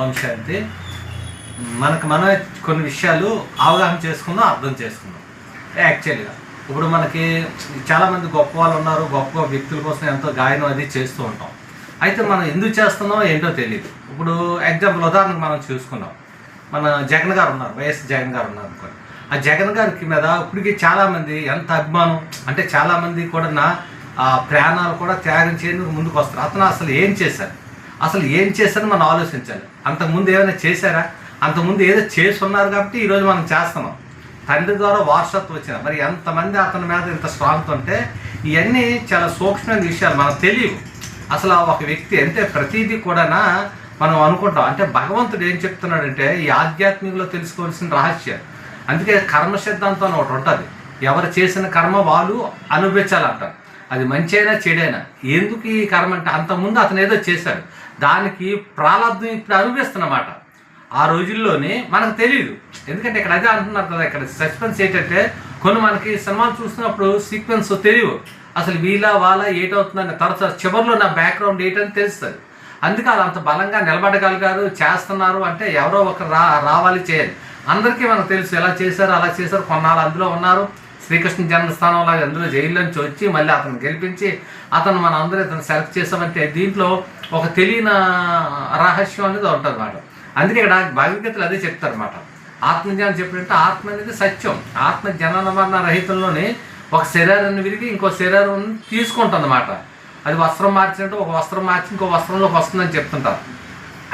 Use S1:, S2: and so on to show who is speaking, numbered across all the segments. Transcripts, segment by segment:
S1: ఓం శాంతి. మనమే కొన్ని విషయాలు అవగాహన చేసుకుందాం, అర్థం చేసుకుందాం. యాక్చువల్గా ఇప్పుడు మనకి చాలామంది గొప్ప వాళ్ళు ఉన్నారు, గొప్ప వ్యక్తుల కోసం ఎంతో గాయనం అది చేస్తూ ఉంటాం. అయితే మనం ఎందుకు చేస్తున్నామో ఏంటో తెలియదు. ఇప్పుడు ఎగ్జాంపుల్ ఉదాహరణకు మనం చూసుకున్నాం, మన జగన్ గారు ఉన్నారు, వైఎస్ జగన్ గారు ఉన్నారు అనుకోండి. ఆ జగన్ గారికి మీద ఇప్పటికీ చాలామంది ఎంత అభిమానం అంటే చాలామంది కూడా ప్రాణాలు కూడా త్యాగం చేయడానికి ముందుకు వస్తారు. అతను అసలు ఏం చేశారని మనం ఆలోచించాలి. అంతకుముందు ఏమైనా చేశారా? అంతకుముందు ఏదో చేసి ఉన్నారు కాబట్టి ఈరోజు మనం చేస్తున్నాం. తండ్రి ద్వారా వారసత్వం వచ్చిన మరి ఎంతమంది అతని మీద ఇంత స్ట్రాంగ్ ఉంటే ఇవన్నీ చాలా సూక్ష్మమైన విషయాలు మనకు తెలియవు. అసలు ఒక వ్యక్తి అంటే ప్రతిదీ కూడా మనం అనుకుంటాం. అంటే భగవంతుడు ఏం చెప్తున్నాడంటే ఈ ఆధ్యాత్మికలో తెలుసుకోవాల్సిన రహస్యం. అందుకే కర్మ సిద్ధాంతం అని ఒకటి ఉంటుంది. ఎవరు చేసిన కర్మ వాళ్ళు అనుభవించాలంటారు. అది మంచి అయినా చెడైనా. ఎందుకు ఈ కర్మ అంటే అంతకుముందు అతను ఏదో చేశాడు, దానికి ప్రారంభం ఇప్పుడు అనుభవిస్తున్నమాట. ఆ రోజుల్లోనే మనకు తెలియదు. ఎందుకంటే ఇక్కడ అదే అంటున్నారు కదా, ఇక్కడ సస్పెన్స్ ఏంటంటే కొన్ని మనకి సినిమాలు చూస్తున్నప్పుడు సీక్వెన్స్ తెలియవు. అసలు వాళ్ళ ఏటవుతుందని తర్వాత చివరిలో నా బ్యాక్గ్రౌండ్ ఏంటని తెలుస్తుంది. అందుకే వాళ్ళు అంత బలంగా నిలబడగలిగారు, చేస్తున్నారు అంటే ఎవరో ఒకరు రావాలి చేయాలి. అందరికీ మనకు తెలుసు ఎలా చేశారు, అలా చేశారు. కొన్నాళ్ళు అందులో ఉన్నారు. శ్రీకృష్ణ జన్మస్థానం లాగా అందులో జైల్లో నుంచి వచ్చి మళ్ళీ అతను గెలిపించి అతను మన అందరూ ఇతను సెలెక్ట్ చేసామంటే దీంట్లో ఒక తెలియని రహస్యం అనేది ఉంటుంది అన్నమాట. అందుకే ఇక్కడ భగవద్గీతలు అదే చెప్తారన్నమాట. ఆత్మజ్ఞానం చెప్పినట్టు ఆత్మ అనేది సత్యం. ఆత్మ జనన మరణ రహితంలోనే ఒక శరీరాన్ని విరిగి ఇంకో శరీరం తీసుకుంటుంది అన్నమాట. అది వస్త్రం మార్చినట్టు ఒక వస్త్రం మార్చి ఇంకో వస్త్రంలోకి వస్తుందని చెప్తుంటారు.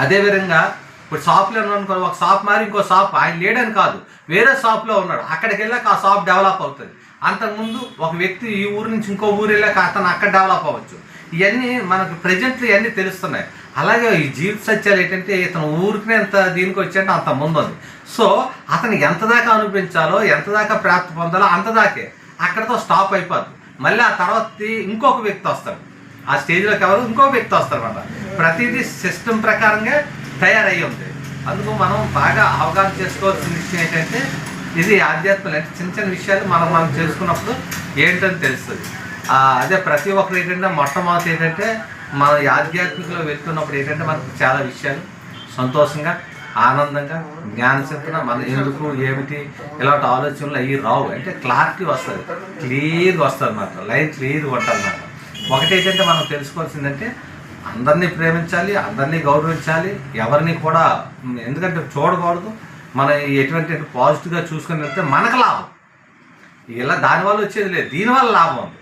S1: అదేవిధంగా ఇప్పుడు షాప్లో అనుకో, ఒక షాప్ మారి ఇంకో షాప్, ఆయన లేడని కాదు వేరే షాప్లో ఉన్నాడు, అక్కడికి వెళ్ళాక ఆ షాప్ డెవలప్ అవుతుంది. అంతకుముందు ఒక వ్యక్తి ఈ ఊరు నుంచి ఇంకో ఊరు వెళ్ళాక అతను అక్కడ డెవలప్ అవ్వచ్చు. ఇవన్నీ మనకు ప్రజెంట్లు ఇవన్నీ తెలుస్తున్నాయి. అలాగే ఈ జీవిత సత్యాలు ఏంటంటే ఇతను ఊరికి ఎంత దీనికి వచ్చాయంటే అంత ముందు ఉంది. సో అతను ఎంత దాకా అనిపించాలో, ఎంత దాకా ప్రాప్తి పొందాలో అంత దాకే అక్కడతో స్టాప్ అయిపోద్ది. మళ్ళీ ఆ తర్వాత ఇంకొక వ్యక్తి వస్తాడు, ఆ స్టేజ్లోకి ఎవరు ఇంకొక వ్యక్తి వస్తారు అన్నమాట. ప్రతిదీ సిస్టమ్ ప్రకారంగా తయారయ్యి ఉంది. అందుకు మనం బాగా అవగాహన చేసుకోవాల్సిన విషయం ఏంటంటే ఇది ఆధ్యాత్మిక అంటే చిన్న చిన్న విషయాలు మనం చేసుకున్నప్పుడు ఏంటని తెలుస్తుంది. అదే ప్రతి ఒక్కరు ఏంటంటే మొట్టమొదటి ఏంటంటే మన ఆధ్యాత్మికలో వెళ్తున్నప్పుడు ఏంటంటే మనకు చాలా విషయాలు సంతోషంగా, ఆనందంగా, జ్ఞానశక్తిగా మన ఎందుకు ఏమిటి ఇలాంటి ఆలోచనలు అవి రావు. అంటే క్లారిటీ వస్తుంది, క్లియర్గా వస్తుంది అన్నమాట. లైన్ క్లియర్గా ఉంటుంది అన్నమాట. ఒకటి ఏంటంటే మనం తెలుసుకోవాల్సిందంటే అందరినీ ప్రేమించాలి, అందరినీ గౌరవించాలి, ఎవరిని కూడా ఎందుకంటే చూడకూడదు. మనం ఎటువంటి పాజిటివ్గా చూసుకొని వెళ్తే మనకు లాభం. ఇలా దానివల్ల వచ్చేది లేదు, దీనివల్ల లాభం ఉంది.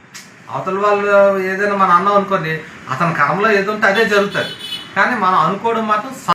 S1: అవతల వాళ్ళు ఏదైనా మనం అన్నాం అనుకోండి, అతని కర్మలో ఏదో ఉంటే అదే జరుగుతుంది. కానీ మనం అనుకోవడం మాత్రం